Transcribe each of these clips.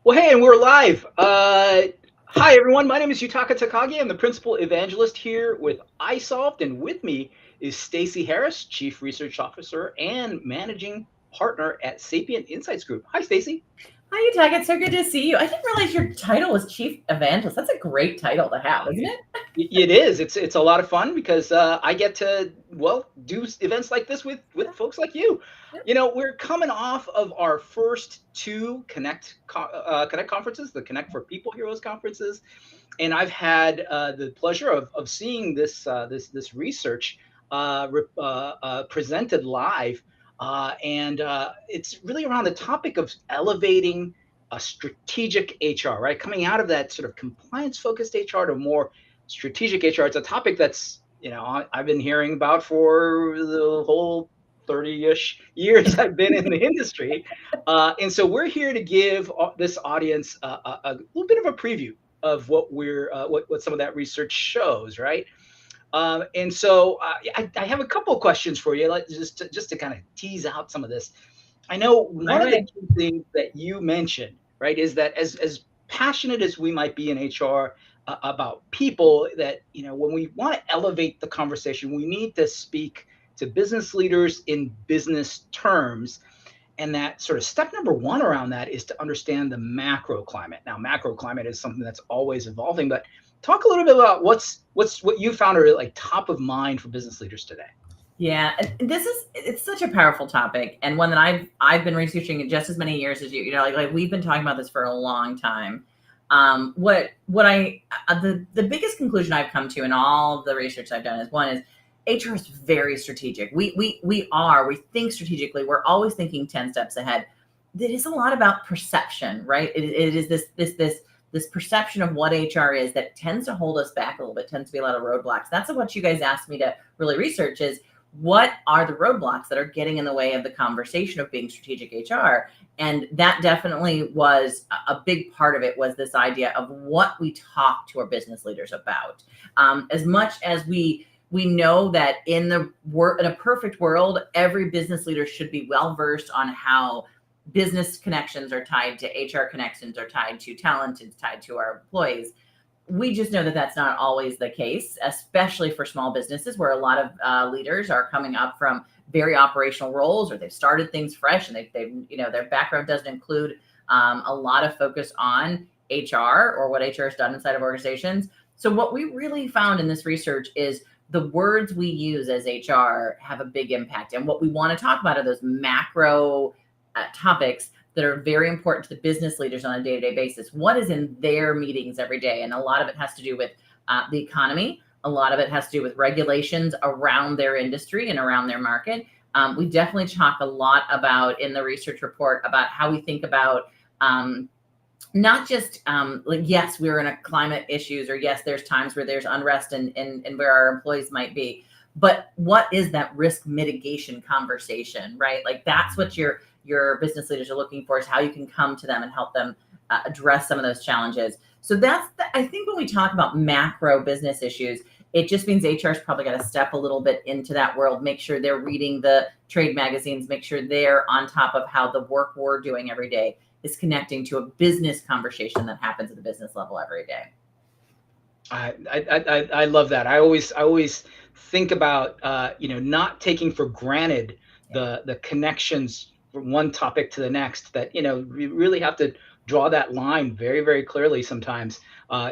Well, hey, and we're live. Hi, everyone. My name is Yutaka Takagi. I'm the principal evangelist here with isolved, and with me is Stacey Harris, Chief Research Officer and Managing Partner at Sapient Insights Group. Hi, Stacey. Hi, Yutaka. It's so good to see you. I didn't realize your title was Chief Evangelist. That's a great title to have, isn't it? It is. It's a lot of fun because I get to do events like this with folks like you. You know, we're coming off of our first two Connect conferences, the Connect for People Heroes conferences, and I've had the pleasure of seeing this research presented live, and it's really around the topic of elevating a strategic HR, right? Coming out of that sort of compliance focused HR to more strategic HR. It's a topic that's I've been hearing about for the whole 30-ish years I've been in the industry, and so we're here to give this audience a little bit of a preview of what some of that research shows, right? And so I have a couple of questions for you, like just to kind of tease out some of this. I know one of the Right. key things that you mentioned, right, is that as passionate as we might be in HR about people, that when we want to elevate the conversation, we need to speak to business leaders in business terms, and that sort of step number one around that is to understand the macro climate. Now, macro climate is something that's always evolving, but talk a little bit about what you found are like top of mind for business leaders today. Yeah, and it's such a powerful topic, and one that I've been researching in just as many years as you. You know, like we've been talking about this for a long time. What I the biggest conclusion I've come to in all the research I've done is one is HR is very strategic. We think strategically. We're always thinking 10 steps ahead. It is a lot about perception, right? It is this perception of what HR is that tends to hold us back a little bit, tends to be a lot of roadblocks. That's what you guys asked me to really research is what are the roadblocks that are getting in the way of the conversation of being strategic HR? And that definitely was a big part of it, was this idea of what we talk to our business leaders about. As much as we know that in a perfect world, every business leader should be well versed on how business connections are tied to HR connections, are tied to talent, it's tied to our employees. We just know that that's not always the case, especially for small businesses where a lot of leaders are coming up from very operational roles, or they've started things fresh, and they've their background doesn't include a lot of focus on HR or what HR has done inside of organizations. So what we really found in this research is the words we use as HR have a big impact. And what we want to talk about are those macro topics that are very important to the business leaders on a day-to-day basis. What is in their meetings every day? And a lot of it has to do with the economy. A lot of it has to do with regulations around their industry and around their market. We definitely talk a lot about, in the research report, about how we think about not just like, yes, we're in a climate issues, or yes, there's times where there's unrest and where our employees might be, but what is that risk mitigation conversation, right? Like that's what your business leaders are looking for, is how you can come to them and help them address some of those challenges. So I think when we talk about macro business issues, it just means HR's probably got to step a little bit into that world, make sure they're reading the trade magazines, make sure they're on top of how the work we're doing every day is connecting to a business conversation that happens at the business level every day. I love that. I always think about not taking for granted the connections from one topic to the next. That we really have to draw that line very, very clearly sometimes,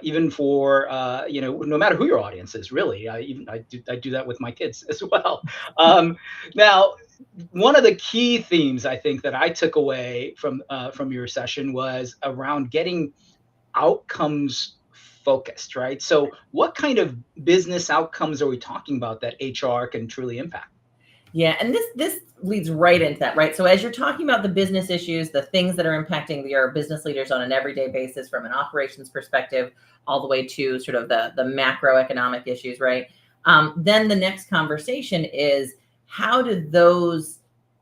even for no matter who your audience is. Really, I do that with my kids as well. Now, one of the key themes I think that I took away from your session was around getting outcomes focused, right? So what kind of business outcomes are we talking about that HR can truly impact? Yeah, and this leads right into that, right? So as you're talking about the business issues, the things that are impacting your business leaders on an everyday basis from an operations perspective, all the way to sort of the macroeconomic issues, right? Then the next conversation is, how do those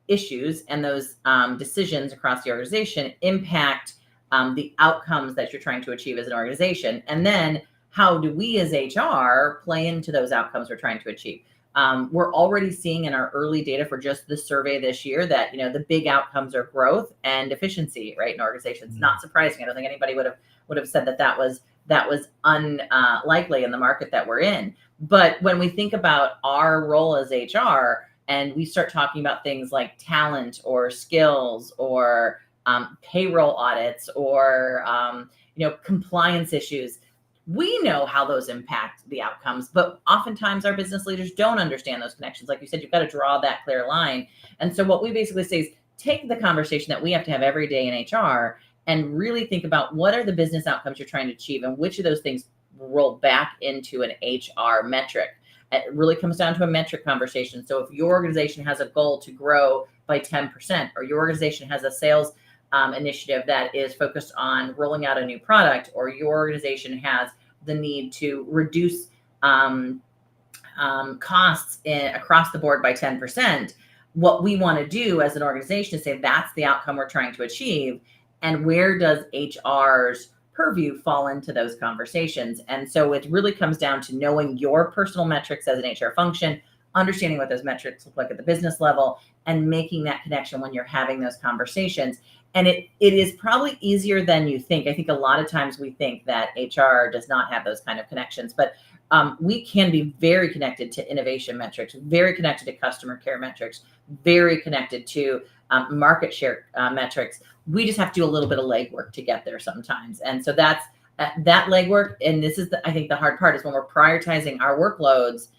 issues and those decisions across the organization impact the outcomes that you're trying to achieve as an organization? And then how do we as HR play into those outcomes we're trying to achieve? We're already seeing in our early data for just this survey this year that, you know, the big outcomes are growth and efficiency, right, in organizations. Mm. Not surprising. I don't think anybody would have said that was unlikely in the market that we're in. But when we think about our role as HR and we start talking about things like talent or skills or payroll audits or compliance issues, we know how those impact the outcomes, but oftentimes our business leaders don't understand those connections. Like you said, you've got to draw that clear line. And so what we basically say is take the conversation that we have to have every day in HR and really think about what are the business outcomes you're trying to achieve and which of those things roll back into an HR metric. It really comes down to a metric conversation. So if your organization has a goal to grow by 10%, or your organization has a sales initiative that is focused on rolling out a new product, or your organization has the need to reduce costs across the board by 10%, what we want to do as an organization is say that's the outcome we're trying to achieve, and where does HR's purview fall into those conversations. And so it really comes down to knowing your personal metrics as an HR function, understanding what those metrics look like at the business level, and making that connection when you're having those conversations. And it is probably easier than you think. I think a lot of times we think that HR does not have those kind of connections, but we can be very connected to innovation metrics, very connected to customer care metrics, very connected to market share metrics. We just have to do a little bit of legwork to get there sometimes. And so that's that legwork. And this is, I think the hard part is when we're prioritizing our workloads,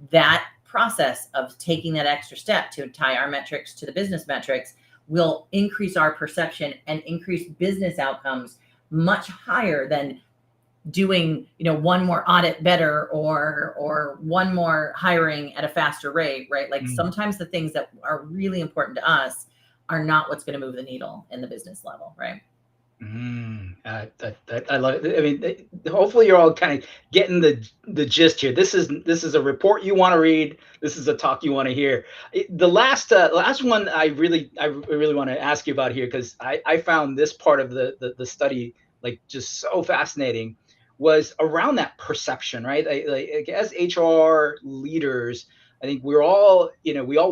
that process of taking that extra step to tie our metrics to the business metrics will increase our perception and increase business outcomes much higher than doing, one more audit better or one more hiring at a faster rate, right? Like sometimes the things that are really important to us are not what's going to move the needle in the business level, right? I love it. I mean, hopefully you're all kind of getting the gist here. This is a report you want to read. This is a talk you want to hear. The last one I really want to ask you about here, because I found this part of the study like just so fascinating, was around that perception, right? Like as HR leaders, I think we all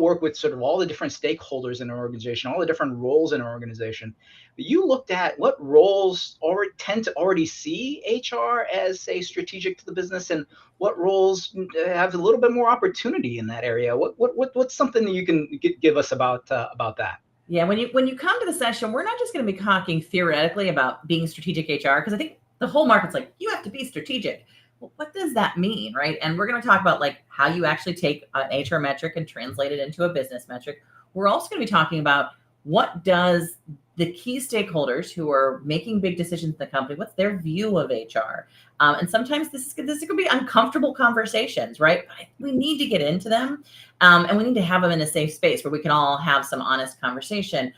work with sort of all the different stakeholders in our organization, all the different roles in our organization. But you looked at what roles tend to already see HR as, say, strategic to the business, and what roles have a little bit more opportunity in that area. What's something that you can give us about that? Yeah, when you come to the session, we're not just going to be talking theoretically about being strategic HR, because I think the whole market's like, you have to be strategic. Well, what does that mean, right? And we're going to talk about like how you actually take an HR metric and translate it into a business metric. We're also going to be talking about what does the key stakeholders who are making big decisions in the company, what's their view of HR? And sometimes this is going to be uncomfortable conversations, right? But we need to get into them, and we need to have them in a safe space where we can all have some honest conversation.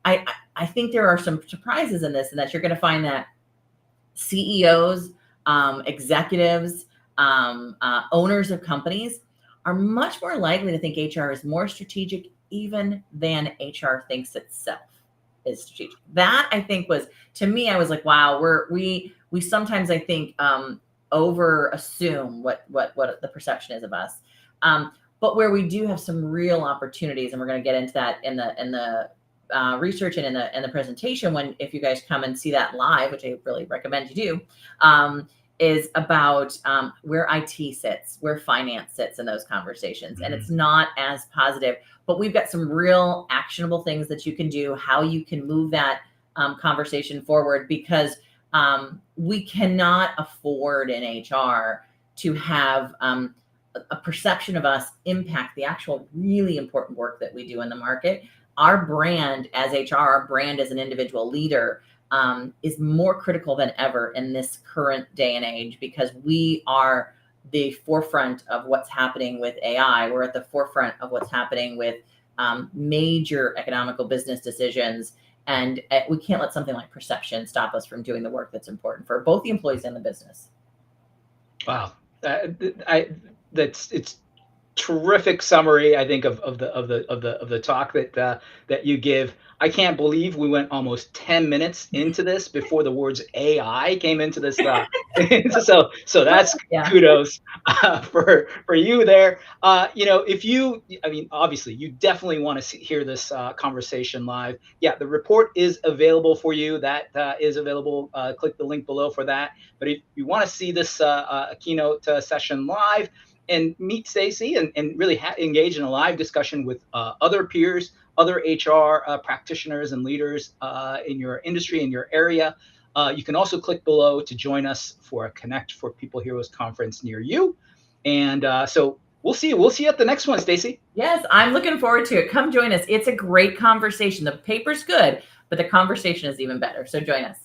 I think there are some surprises in this, and that you're going to find that CEOs, executives, owners of companies are much more likely to think HR is more strategic even than HR thinks itself is strategic. That I think was, to me, I was like, wow, we sometimes I think over assume what the perception is of us. But where we do have some real opportunities, and we're going to get into that in the research and in the presentation, if you guys come and see that live, which I really recommend you do, is about where IT sits, where finance sits in those conversations. And it's not as positive, but we've got some real actionable things that you can do, how you can move that conversation forward, because we cannot afford in HR to have a perception of us impact the actual really important work that we do in the market. Our brand as HR, our brand as an individual leader, is more critical than ever in this current day and age, because we are the forefront of what's happening with AI. We're at the forefront of what's happening with major economical business decisions. And we can't let something like perception stop us from doing the work that's important for both the employees and the business. Wow. terrific summary, I think, of the talk that you give. I can't believe we went almost 10 minutes into this before the words AI came into this. So that's Yeah. kudos for you there. If you, I mean, obviously, you definitely want to hear this conversation live. Yeah, the report is available for you. That is available. Click the link below for that. But if you want to see this keynote session live, and meet Stacey and really engage in a live discussion with other peers, other HR practitioners and leaders in your industry, in your area. You can also click below to join us for a Connect for People Heroes conference near you. And so we'll see you. We'll see you at the next one, Stacey. Yes, I'm looking forward to it. Come join us. It's a great conversation. The paper's good, but the conversation is even better. So join us.